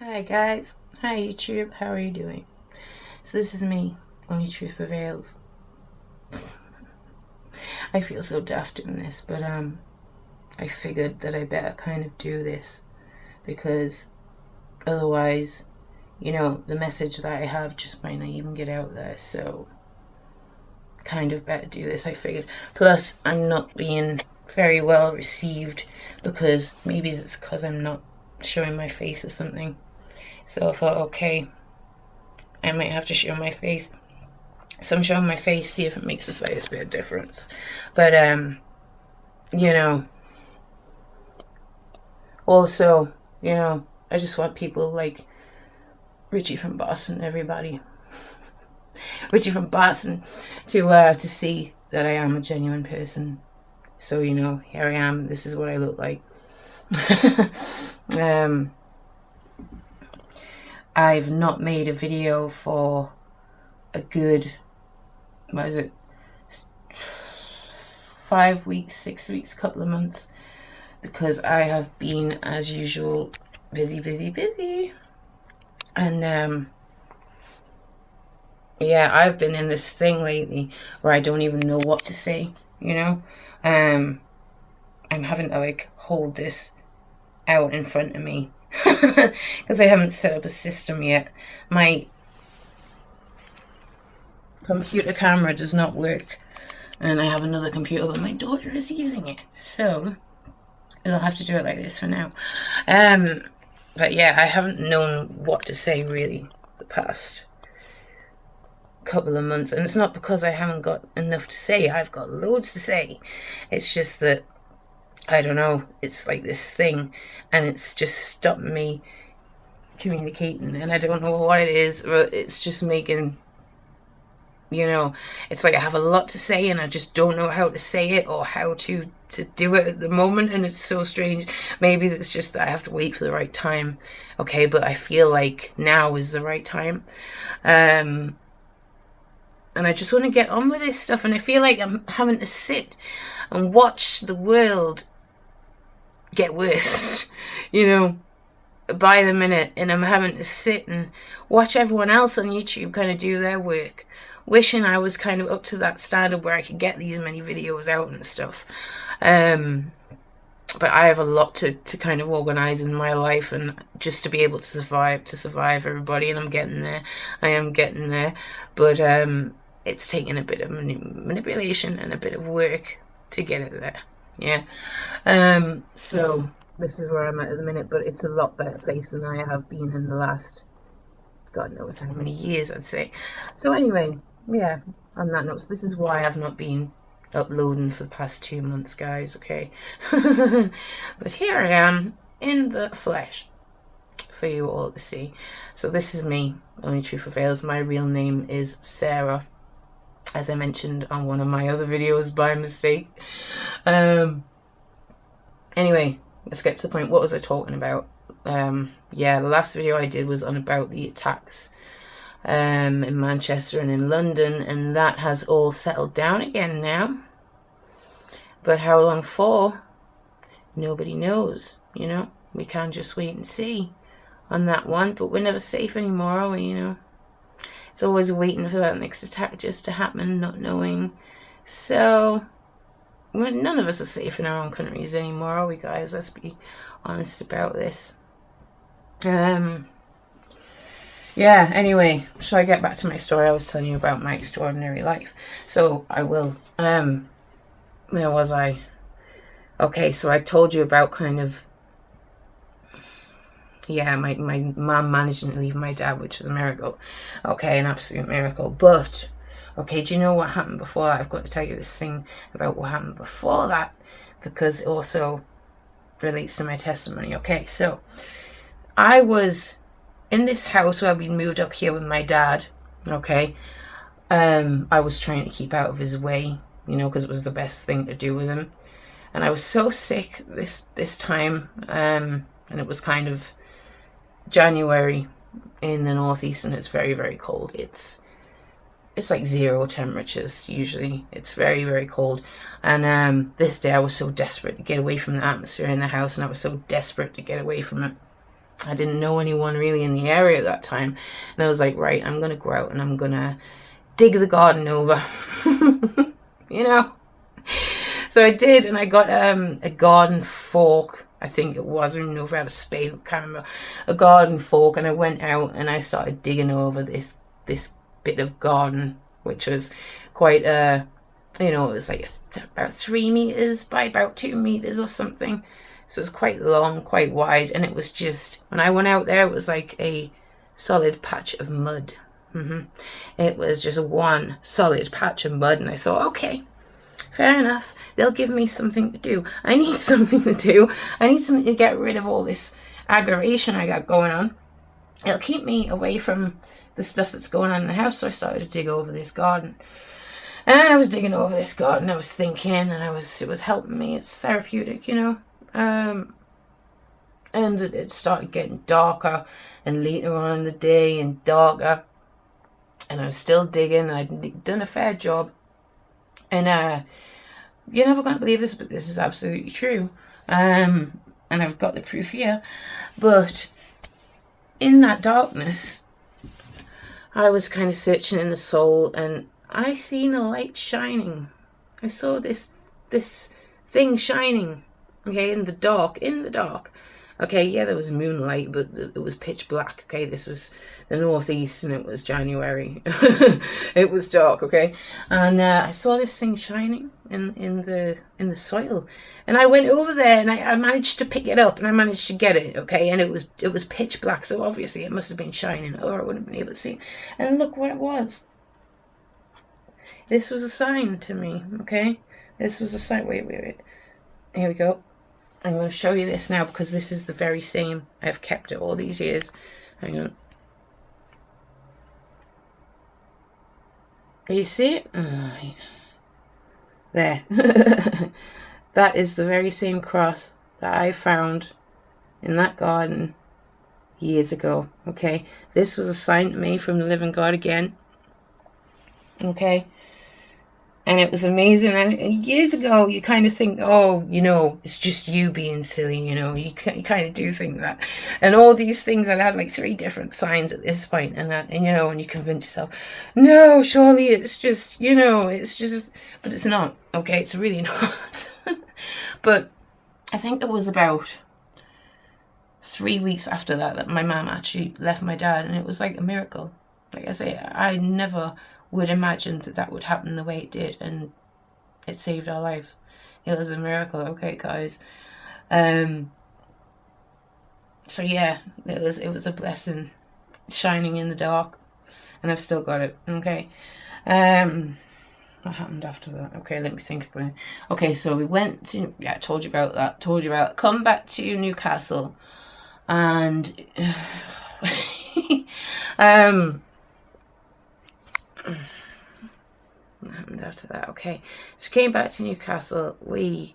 Hi guys, hi YouTube, how are you doing? So this is me, Only Truth Prevails. I feel so daft doing this, but I figured that I better kind of do this because otherwise, the message that I have just might not even get out there, so kind of better do this, I figured. Plus, I'm not being very well received because maybe it's because I'm not showing my face or something. So I thought, okay, I might have to show my face. So I'm showing my face, see if it makes the slightest bit of difference. But, also, I just want people like Richie from Boston, everybody. Richie from Boston to see that I am a genuine person. So, here I am. This is what I look like. I've not made a video for a good, 5 weeks, 6 weeks, couple of months, because I have been, as usual, busy. And I've been in this thing lately where I don't even know what to say, I'm having to like hold this out in front of me because I haven't set up a system yet. My computer camera does not work, and I have another computer, but my daughter is using it, so we'll have to do it like this for now. But yeah, I haven't known what to say really the past couple of months, and it's not because I haven't got enough to say. I've got loads to say. It's just that I don't know, it's like this thing, and it's just stopped me communicating, and I don't know what it is, but it's just making, it's like I have a lot to say and I just don't know how to say it or how to do it at the moment, and it's so strange. Maybe it's just that I have to wait for the right time. Okay, but I feel like now is the right time. And I just want to get on with this stuff, and I feel like I'm having to sit and watch the world get worse, by the minute, and I'm having to sit and watch everyone else on YouTube kind of do their work, wishing I was kind of up to that standard where I could get these many videos out and stuff. But I have a lot to kind of organize in my life, and just to be able to survive everybody, and I'm getting there. I am getting there, but it's taking a bit of manipulation and a bit of work to get it there. Yeah. So this is where I'm at the minute, but it's a lot better place than I have been in the last, God knows how many years, I'd say. So anyway, yeah, on that note, so this is why I've not been uploading for the past 2 months, guys, okay? But here I am in the flesh for you all to see. So this is me, Only Truth Prevails. My real name is Sarah, as I mentioned on one of my other videos by mistake. Anyway, let's get to the point. What was I talking about? The last video I did was on about the attacks in Manchester and in London, and that has all settled down again now. But how long for? Nobody knows, We can just wait and see on that one, but we're never safe anymore, are we, It's always waiting for that next attack just to happen, not knowing. So none of us are safe in our own countries anymore, are we, guys? Let's be honest about this. Anyway, shall I get back to my story? I was telling you about my extraordinary life. So I will. Where was I? Okay, so I told you about kind of, my mom managing to leave my dad, which was a miracle. Okay, an absolute miracle. But, okay, do you know what happened before that? I've got to tell you this thing about what happened before that, because it also relates to my testimony. Okay, so I was in this house where we moved up here with my dad. Okay, I was trying to keep out of his way, because it was the best thing to do with him. And I was so sick this time, and it was kind of January in the northeast, and it's very, very cold. It's like 0 temperatures usually. It's very, very cold. And this day I was so desperate to get away from the atmosphere in the house, and I was so desperate to get away from it. I didn't know anyone really in the area at that time. And I was like, right, I'm going to go out and I'm going to dig the garden over. You know? So I did, and I got a garden fork. I think it was. I don't know if I had a spade. I can't remember. A garden fork, and I went out and I started digging over this bit of garden, which was quite it was like about 3 meters by about 2 meters or something. So it was quite long, quite wide, and it was just, when I went out there, it was like a solid patch of mud. It was just one solid patch of mud, and I thought, okay, fair enough. They'll give me something to do. I need something to do. I need something to get rid of all this aggravation I got going on. It'll keep me away from the stuff that's going on in the house. So I started to dig over this garden. And I was digging over this garden. I was thinking, and it was helping me. It's therapeutic, you know. And it started getting darker, and later on in the day, and darker. And I was still digging. I'd done a fair job. And you're never going to believe this, but this is absolutely true. And I've got the proof here. But in that darkness, I was kind of searching in the soul, and I seen a light shining. I saw this thing shining, okay, in the dark. Okay, yeah, there was moonlight, but it was pitch black, okay? This was the northeast, and it was January. It was dark, okay? And I saw this thing shining in the soil. And I went over there, and I managed to pick it up, and I managed to get it, okay? And it was pitch black, so obviously it must have been shining, or I wouldn't have been able to see it. And look what it was. This was a sign to me, okay? This was a sign. Wait. Here we go. I'm going to show you this now, because this is the very same. I've kept it all these years. Hang on. You see it? Oh, there. That is the very same cross that I found in that garden years ago. Okay. This was a sign to me from the living God again. Okay. And it was amazing. And years ago, you kind of think, oh, it's just you being silly, You kind of do think that. And all these things, I had like 3 different signs at this point. And you convince yourself, no, surely it's just, it's just, but it's not. Okay, it's really not. But I think it was about 3 weeks after that my mum actually left my dad. And it was like a miracle. Like I say, I never would imagine that would happen the way it did, and it saved our life. It was a miracle, okay, guys. So yeah, it was a blessing, shining in the dark, and I've still got it. Okay. What happened after that? Okay, let me think about it. Okay, so we went to, I told you about that. Come back to Newcastle, and what happened after that? Okay, so we came back to Newcastle. We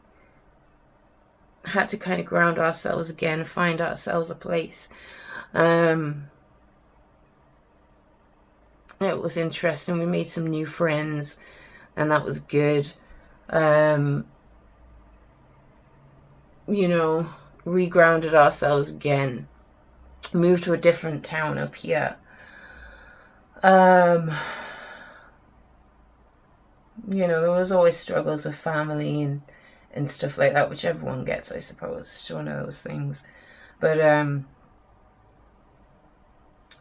had to kind of ground ourselves again, find ourselves a place. It was interesting. We made some new friends, and that was good. Regrounded ourselves again. Moved to a different town up here. There was always struggles with family and stuff like that, which everyone gets, I suppose. It's one of those things. But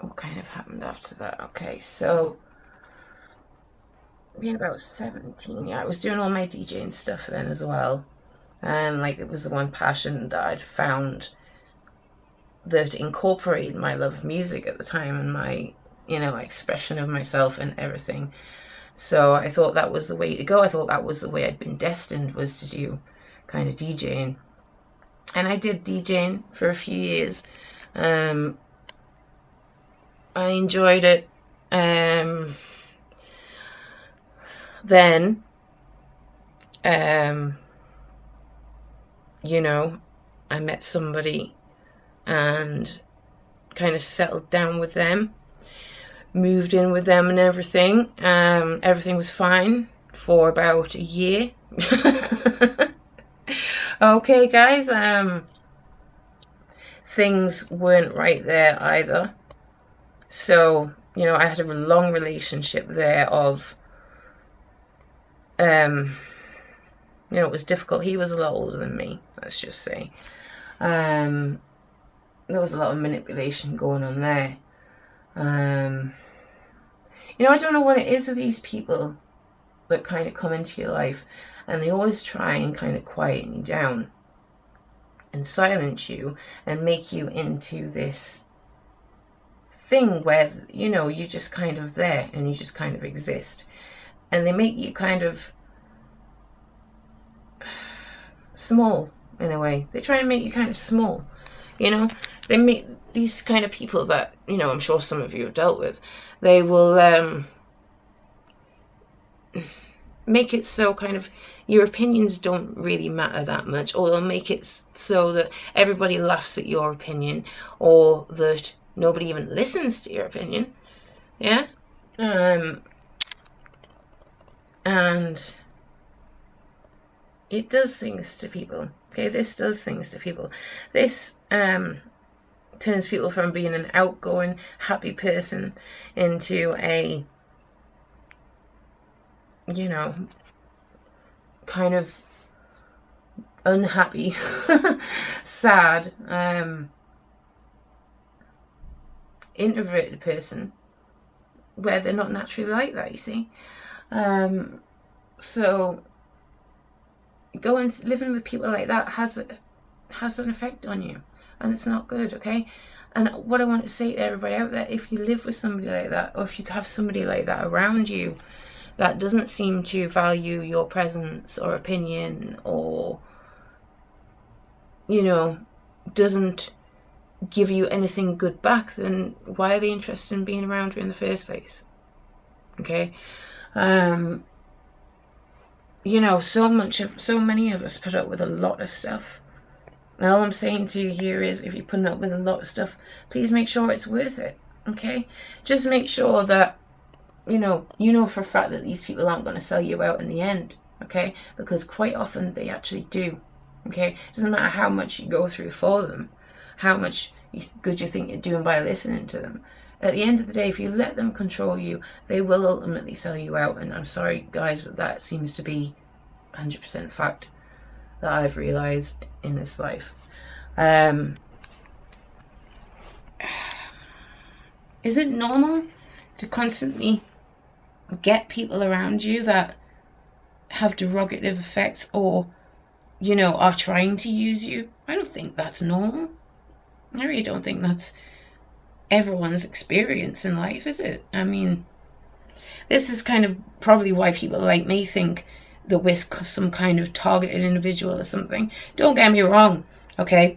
what kind of happened after that? Okay, so being about 17, I was doing all my DJing stuff then as well. It was the one passion that I'd found that incorporated my love of music at the time, and my expression of myself and everything. So I thought that was the way to go. I thought that was the way I'd been destined, was to do kind of DJing. And I did DJing for a few years. I enjoyed it. Then, I met somebody and kind of settled down with them. Moved in with them and everything. Everything was fine for about a year. Okay, guys. things weren't right there either. So, you know, I had a long relationship there of, you know, it was difficult. He was a lot older than me, let's just say. There was a lot of manipulation going on there. You know, I don't know what it is with these people that kind of come into your life, and they always try and kind of quieten you down and silence you and make you into this thing where, you know, you're just kind of there and you just kind of exist. And they make you kind of small in a way. They try and make you kind of small, you know. They make these kind of people that, you know, I'm sure some of you have dealt with. They will make it so kind of your opinions don't really matter that much, or they'll make it so that everybody laughs at your opinion, or that nobody even listens to your opinion. Yeah. And it does things to people. Okay, this does things to people. This turns people from being an outgoing, happy person into a, you know, kind of unhappy, sad, introverted person, where they're not naturally like that, you see. So going living with people like that has an effect on you, and it's not good. Okay. And what I want to say to everybody out there, if you live with somebody like that, or if you have somebody like that around you that doesn't seem to value your presence or opinion, or, you know, doesn't give you anything good back, then why are they interested in being around you in the first place? Okay. You know, so many of us put up with a lot of stuff. And all I'm saying to you here is, if you're putting up with a lot of stuff, please make sure it's worth it. Okay. Just make sure that, you know for a fact that these people aren't going to sell you out in the end. Okay. Because quite often they actually do. Okay. It doesn't matter how much you go through for them, how much good you think you're doing by listening to them. At the end of the day, if you let them control you, they will ultimately sell you out. And I'm sorry, guys, but that seems to be 100% fact that I've realised in this life. Is it normal to constantly get people around you that have derogative effects, or, you know, are trying to use you? I don't think that's normal. I really don't think that's everyone's experience in life, is it? I mean, this is kind of probably why people like me think that we're some kind of targeted individual or something. Don't get me wrong, okay?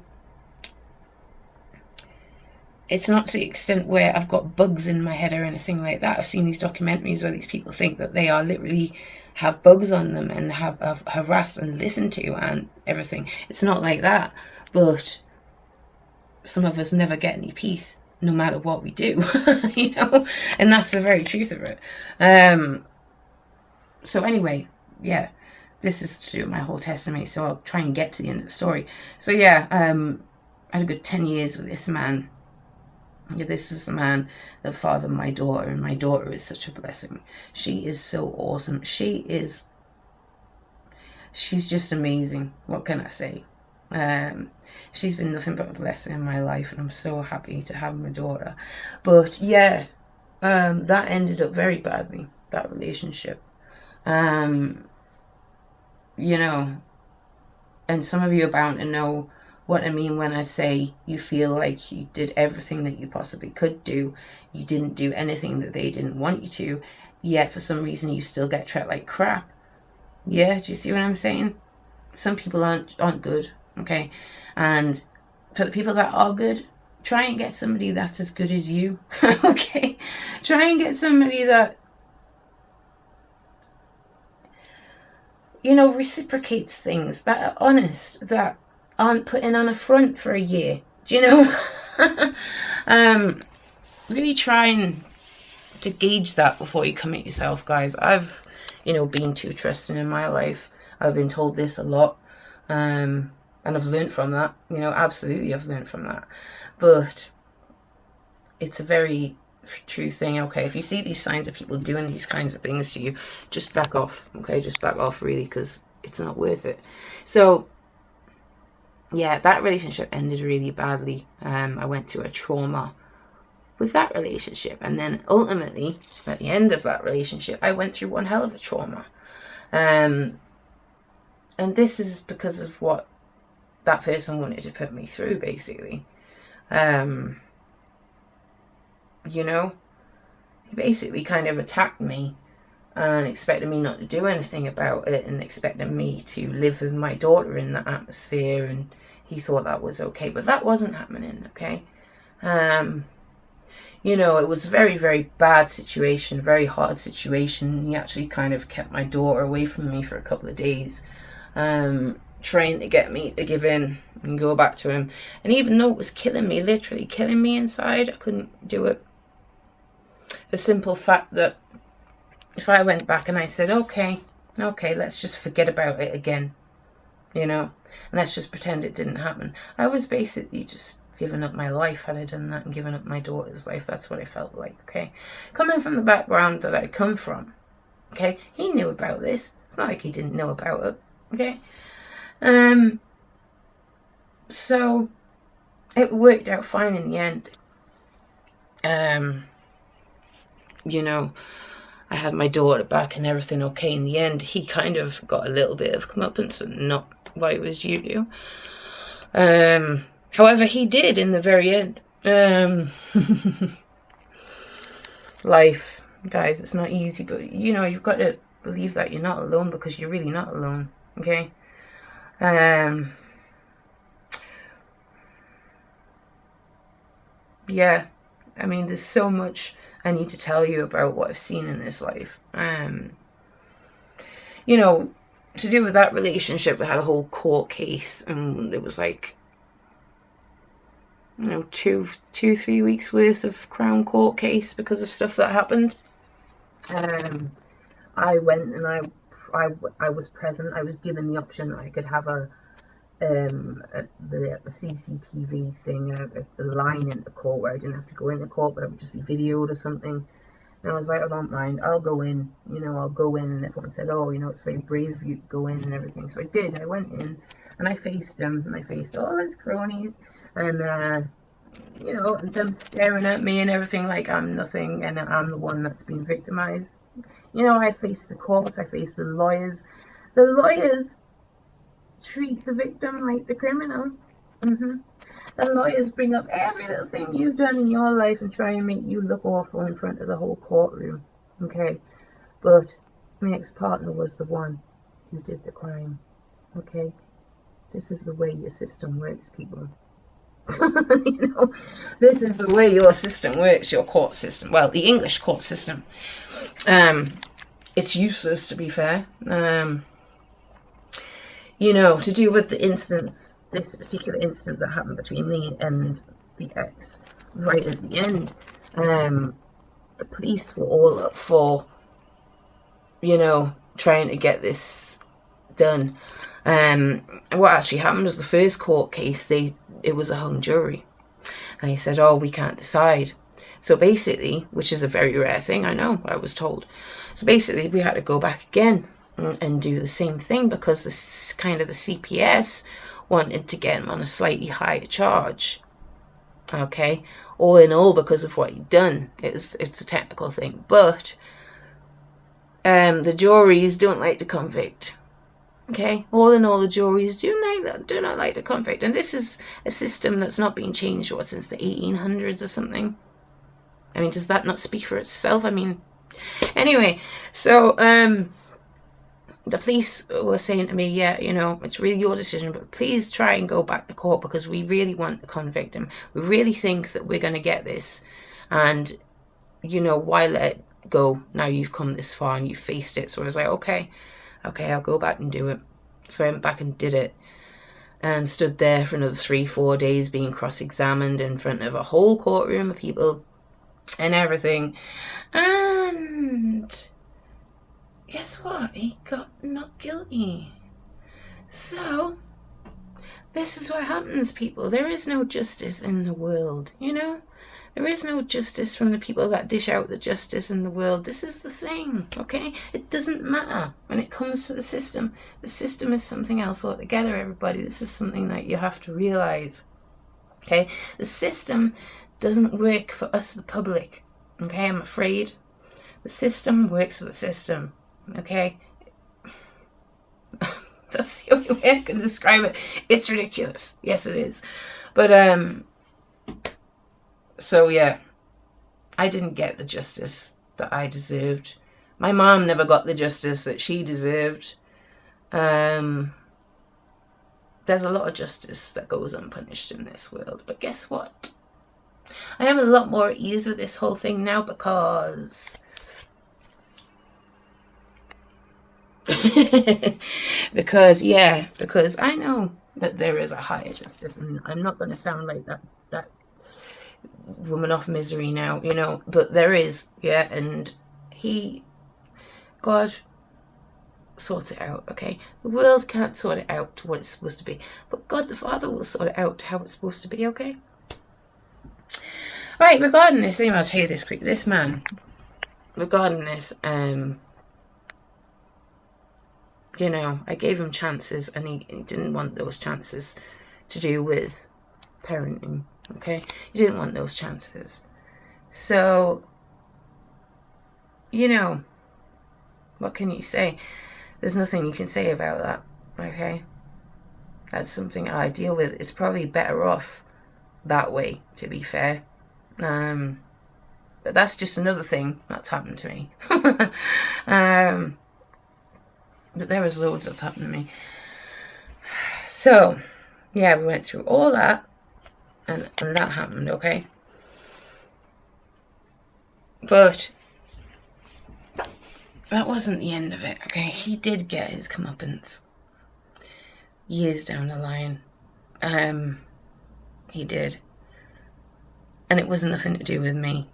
It's not to the extent where I've got bugs in my head or anything like that. I've seen these documentaries where these people think that they are literally have bugs on them and have harassed and listened to and everything. It's not like that. But some of us never get any peace, no matter what we do, you know? And that's the very truth of it. So anyway, yeah, this is to do with my whole testimony, so I'll try and get to the end of the story. So yeah, I had a good 10 years with this man. Yeah, this is the man that fathered my daughter, and my daughter is such a blessing. She is so awesome. She's just amazing. What can I say? She's been nothing but a blessing in my life, and I'm so happy to have my daughter. But yeah, that ended up very badly, that relationship. You know, and some of you are bound to know what I mean when I say you feel like you did everything that you possibly could do. You didn't do anything that they didn't want you to, yet for some reason you still get treated like crap. Yeah, do you see what I'm saying? Some people aren't good, okay? And for the people that are good, try and get somebody that's as good as you, okay? Try and get somebody that, you know, reciprocates things, that are honest, that aren't putting on a front for a year. Do you know? Really trying to gauge that before you commit yourself, guys. I've, you know, been too trusting in my life. I've been told this a lot. I And I've learned from that, you know, absolutely I've learned from that. But it's a very true thing. Okay, if you see these signs of people doing these kinds of things to you, just back off. Okay, just back off, really, because it's not worth it. So yeah, that relationship ended really badly. I went through a trauma with that relationship, and then ultimately at the end of that relationship I went through one hell of a trauma. And this is because of what that person wanted to put me through, basically. You know, he basically kind of attacked me and expected me not to do anything about it, and expected me to live with my daughter in that atmosphere, and he thought that was okay, but that wasn't happening. Okay. You know, it was a very, very bad situation, very hard situation. He actually kind of kept my daughter away from me for a couple of days, trying to get me to give in and go back to him. And even though it was killing me, literally killing me inside, I couldn't do it. The simple fact that if I went back and I said, okay, let's just forget about it again, you know, and let's just pretend it didn't happen, I was basically just giving up my life had I done that, and given up my daughter's life. That's what I felt like. Okay, coming from the background that I come from, okay, he knew about this. It's not like he didn't know about it. Okay, so it worked out fine in the end. You know, I had my daughter back and everything okay in the end. He kind of got a little bit of comeuppance, but not what he was due to. However, he did in the very end. Life, guys, it's not easy, but you know, you've got to believe that you're not alone, because you're really not alone. Okay. Yeah, I mean, there's so much I need to tell you about what I've seen in this life. You know, to do with that relationship, we had a whole court case, and it was like, you know, 3 weeks worth of Crown Court case because of stuff that happened. I went and I was present. I was given the option that I could have the CCTV thing, the line in the court where I didn't have to go in the court, but I would just be videoed or something. And I was like, I don't mind, I'll go in, you know, I'll go in. And everyone said, oh, you know, it's very brave of you to go in and everything. So I did. I went in and I faced them, and I faced all his cronies, and you know, and them staring at me and everything like I'm nothing and I'm the one that's been victimized. You know, I faced the courts, I faced the lawyers. The lawyers treat the victim like the criminal. The lawyers bring up every little thing you've done in your life and try and make you look awful in front of the whole courtroom. Okay, but my ex-partner was the one who did the crime. Okay, this is the way your system works, people. You know, this is the way your system works, your court system. Well, the English court system. It's useless, to be fair. You know, to do with the incident, this particular incident that happened between me and the ex, right at the end, the police were all up for, you know, trying to get this done. What actually happened was the first court case, it was a hung jury. And he said, oh, we can't decide. So basically, which is a very rare thing, I know, I was told. So basically, we had to go back again and do the same thing, because this kind of the CPS wanted to get him on a slightly higher charge. Okay, all in all, because of what he'd done. It's a technical thing, but the juries don't like to convict. Okay, all in all, the juries do not like to convict, and this is a system that's not been changed since the 1800s or something. I mean, does that not speak for itself? I mean, anyway, so the police were saying to me, yeah, you know, it's really your decision, but please try and go back to court, because we really want to convict him. We really think that we're going to get this, and you know, why let it go? Now you've come this far and you've faced it. So I was like, okay, I'll go back and do it. So I went back and did it, and stood there for another 3-4 days being cross-examined in front of a whole courtroom of people and everything. And guess what? He got not guilty. So this is what happens, people. There is no justice in the world, you know? There is no justice from the people that dish out the justice in the world. This is the thing, okay? It doesn't matter when it comes to the system. The system is something else altogether, everybody. This is something that you have to realize, okay? The system doesn't work for us, the public, okay? I'm afraid. The system works for the system, okay? That's the only way I can describe it. It's ridiculous. Yes, it is. But, so yeah, I didn't get the justice that I deserved. My mom never got the justice that she deserved. There's a lot of justice that goes unpunished in this world. But guess what? I am a lot more at ease with this whole thing now because... because I know that there is a higher justice. And I'm not going to sound like that woman of misery now, you know, but there is, yeah, and God sorts it out, okay? The world can't sort it out to what it's supposed to be, but God the Father will sort it out to how it's supposed to be, okay? Right, regarding this, anyway, I'll tell you this quick. This man, regarding this, you know, I gave him chances, and he didn't want those chances to do with parenting. Okay, you didn't want those chances. So, you know, what can you say? There's nothing you can say about that. Okay, that's something I deal with. It's probably better off that way, to be fair. But that's just another thing that's happened to me. But there was loads that's happened to me. So, yeah, we went through all that. And that happened, okay? But that wasn't the end of it, okay? He did get his comeuppance years down the line. He did. And it was nothing to do with me,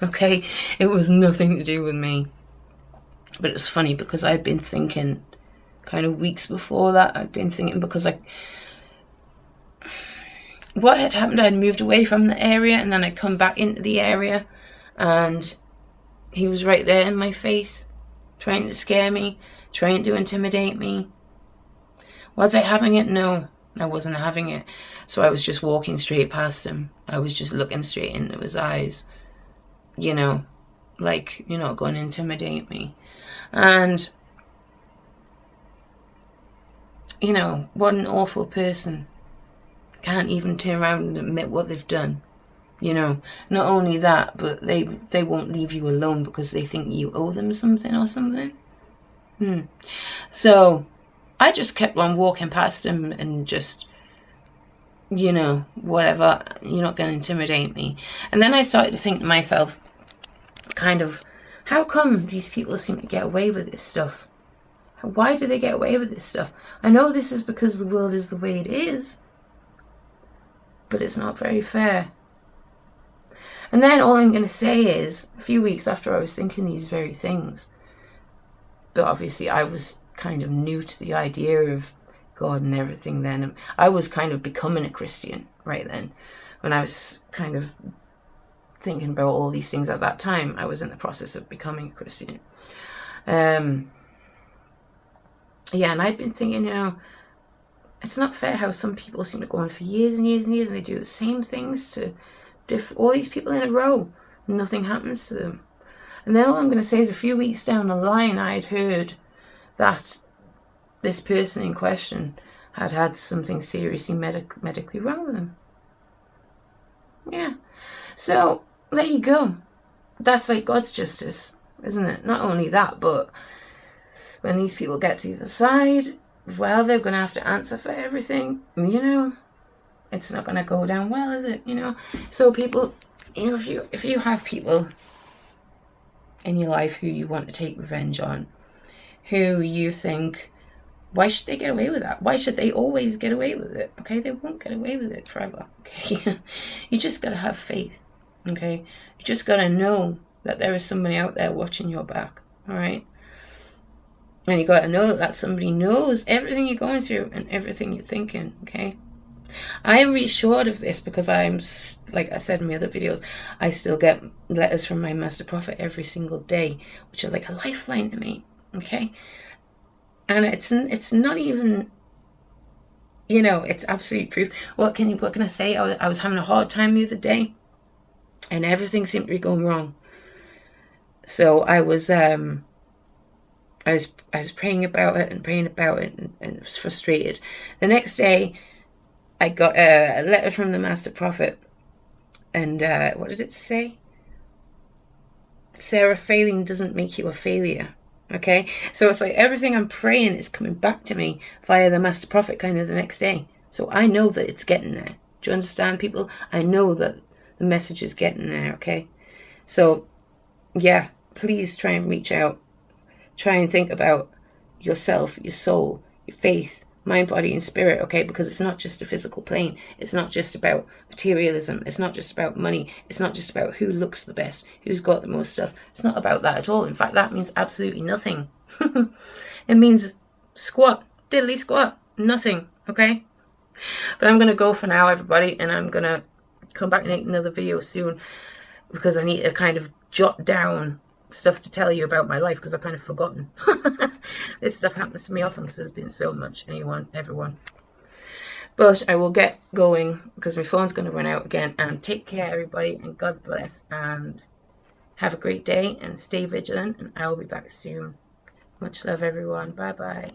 okay? It was nothing to do with me. But it was funny because I'd been thinking kind of weeks before that. I'd been thinking because what had happened, I'd moved away from the area and then I'd come back into the area and he was right there in my face, trying to scare me, trying to intimidate me. Was I having it? No, I wasn't having it. So I was just walking straight past him. I was just looking straight into his eyes, you know, like, you're not going to intimidate me. And, you know, what an awful person. Can't even turn around and admit what they've done. You know, not only that, but they won't leave you alone because they think you owe them something or something. So I just kept on walking past him and just, you know, whatever, you're not going to intimidate me. And then I started to think to myself, kind of, how come these people seem to get away with this stuff? Why do they get away with this stuff? I know this is because the world is the way it is, but it's not very fair. And then all I'm going to say is, a few weeks after I was thinking these very things, but obviously I was kind of new to the idea of God and everything then. I was kind of becoming a Christian right then. When I was kind of thinking about all these things at that time, I was in the process of becoming a Christian. Yeah, and I'd been thinking, you know, it's not fair how some people seem to go on for years and years and years and they do the same things to all these people in a row and nothing happens to them. And then all I'm going to say is a few weeks down the line, I'd heard that this person in question had had something seriously medically wrong with him. Yeah. So, there you go. That's like God's justice, isn't it? Not only that, but when these people get to the other side, well, they're going to have to answer for everything. You know, it's not going to go down well, is it? You know, so people, you know, if you have people in your life who you want to take revenge on, who you think, why should they get away with that? Why should they always get away with it? Okay, they won't get away with it forever. Okay, you just got to have faith. Okay, you just got to know that there is somebody out there watching your back. All right. And you got to know that somebody knows everything you're going through and everything you're thinking, okay? I am reassured of this because I'm, like I said in my other videos, I still get letters from my Master Prophet every single day, which are like a lifeline to me, okay? And it's not even, you know, it's absolute proof. What can I say? I was having a hard time the other day, and everything seemed to be going wrong. So I was praying about it and was frustrated. The next day, I got a letter from the Master Prophet, and what did it say? Sarah, failing doesn't make you a failure. Okay, so it's like everything I'm praying is coming back to me via the Master Prophet kind of the next day. So I know that it's getting there. Do you understand, people? I know that the message is getting there, okay? So, yeah, please try and reach out. Try and think about yourself, your soul, your faith, mind, body, and spirit, okay? Because it's not just a physical plane. It's not just about materialism. It's not just about money. It's not just about who looks the best, who's got the most stuff. It's not about that at all. In fact, that means absolutely nothing. It means squat, diddly squat, nothing, okay? But I'm going to go for now, everybody, and I'm going to come back and make another video soon because I need to kind of jot down stuff to tell you about my life because I've kind of forgotten. This stuff happens to me often because there's been so much, everyone. But I will get going because my phone's going to run out again. And take care, everybody, and God bless, and have a great day and stay vigilant, and I will be back soon. Much love, everyone. Bye-bye.